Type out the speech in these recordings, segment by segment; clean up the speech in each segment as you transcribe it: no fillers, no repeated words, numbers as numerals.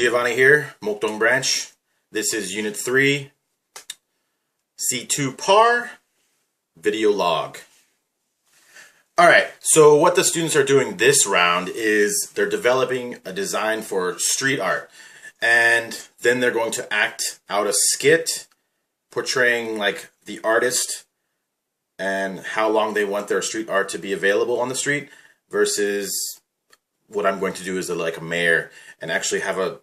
Giovanni here, Mokdong branch. This is Unit 3, C2 Par, Video Log. Alright, so what the students are doing this round is they're developing a design for street art. And then they're going to act out a skit portraying like the artist and how long they want their street art to be available on the street versus what I'm going to do is like a mayor and actually have a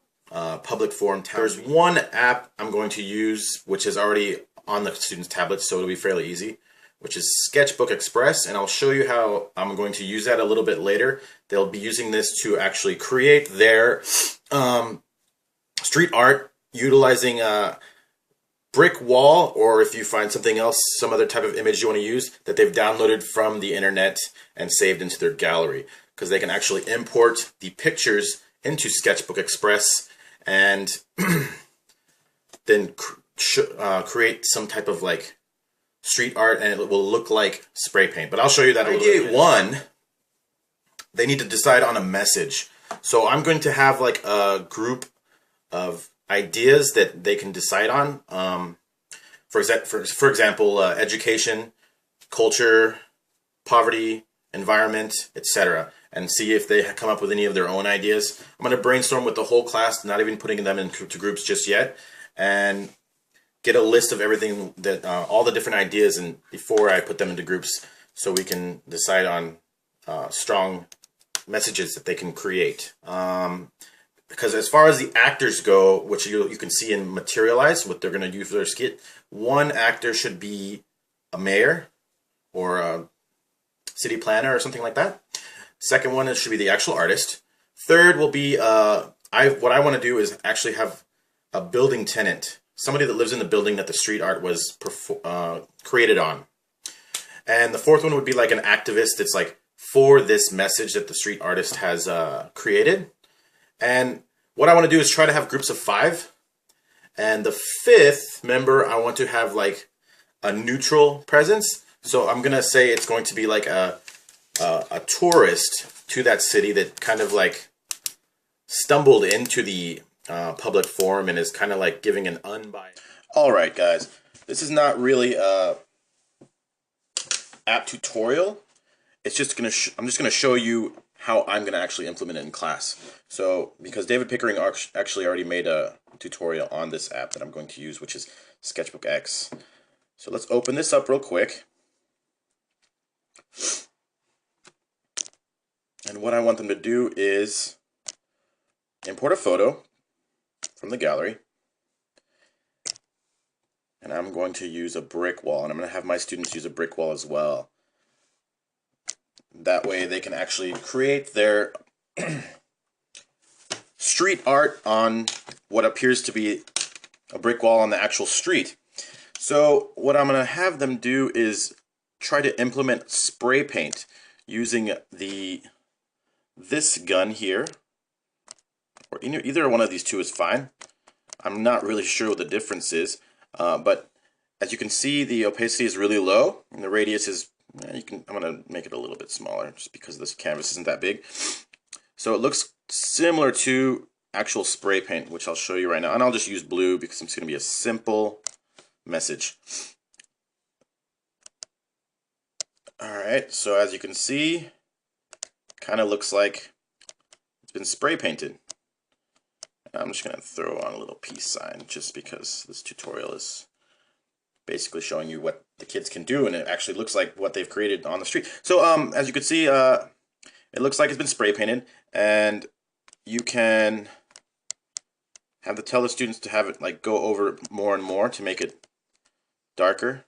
public forum. There's one app I'm going to use which is already on the students' tablets, so it'll be fairly easy, which is Sketchbook Express, and I'll show you how I'm going to use that a little bit later. They'll be using this to actually create their street art utilizing a brick wall, or if you find something else, some other type of image you want to use that they've downloaded from the internet and saved into their gallery, because they can actually import the pictures into Sketchbook Express and then create some type of like street art, and it will look like spray paint. But I'll show you that. Idea one, they need to decide on a message. So I'm going to have like a group of ideas that they can decide on. For example, education, culture, poverty, environment, etc., and see if they come up with any of their own ideas. I'm going to brainstorm with the whole class, not even putting them into groups just yet, and get a list of everything that all the different ideas, and before I put them into groups, so we can decide on strong messages that they can create. Because as far as the actors go, which you can see in Materialize, what they're going to do for their skit, one actor should be a mayor or a city planner or something like that. Second one should be the actual artist. Third will be, what I want to do is actually have a building tenant, somebody that lives in the building that the street art was created on. And the fourth one would be like an activist that's like for this message that the street artist has created. And what I want to do is try to have groups of 5. And the 5th member, I want to have like a neutral presence. So I'm going to say it's going to be like a tourist to that city that kind of like stumbled into the public forum and is kind of like giving an unbiased. All right, guys, this is not really a app tutorial. It's just I'm just gonna show you how I'm gonna actually implement it in class. So because David Pickering actually already made a tutorial on this app that I'm going to use, which is Sketchbook X. So let's open this up real quick. And what I want them to do is import a photo from the gallery. And I'm going to use a brick wall, and I'm going to have my students use a brick wall as well. That way they can actually create their street art on what appears to be a brick wall on the actual street. So what I'm going to have them do is try to implement spray paint using this gun here, or either one of these two is fine. I'm not really sure what the difference is, but as you can see, the opacity is really low, and the radius is, I'm going to make it a little bit smaller just because this canvas isn't that big. So it looks similar to actual spray paint, which I'll show you right now. And I'll just use blue because it's going to be a simple message. Alright, so as you can see, kind of looks like it's been spray painted. I'm just going to throw on a little peace sign just because this tutorial is basically showing you what the kids can do, and it actually looks like what they've created on the street. So as you can see, it looks like it's been spray painted, and you can tell the students to have it like go over more and more to make it darker.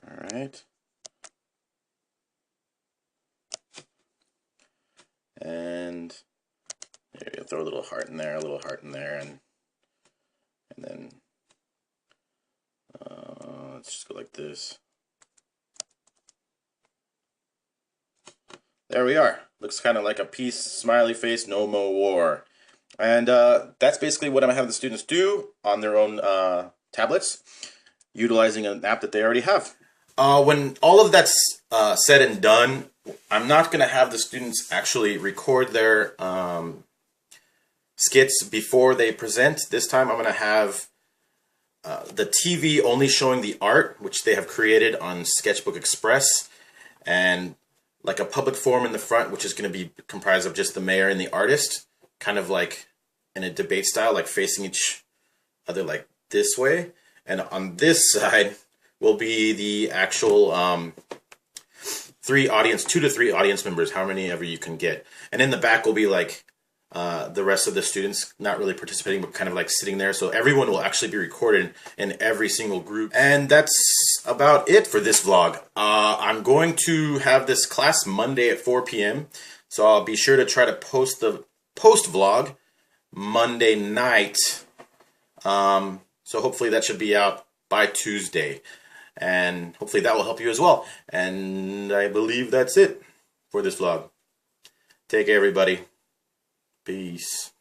Alright. And there you go, throw a little heart in there, a little heart in there, and then let's just go like this. There we are. Looks kind of like a peace, smiley face, no more war. And that's basically what I'm having the students do on their own tablets, utilizing an app that they already have. When all of that's said and done, I'm not going to have the students actually record their skits before they present. This time I'm going to have the TV only showing the art, which they have created on Sketchbook Express, and like a public forum in the front, which is going to be comprised of just the mayor and the artist, kind of like in a debate style, like facing each other like this way. And on this side will be the actual 2 to 3 audience members, how many ever you can get. And in the back will be like the rest of the students, not really participating, but kind of like sitting there. So everyone will actually be recorded in every single group. And that's about it for this vlog. I'm going to have this class Monday at 4 p.m. So I'll be sure to try to post the post vlog Monday night. So hopefully that should be out by Tuesday. And hopefully that will help you as well. And I believe that's it for this vlog. Take care, everybody. Peace.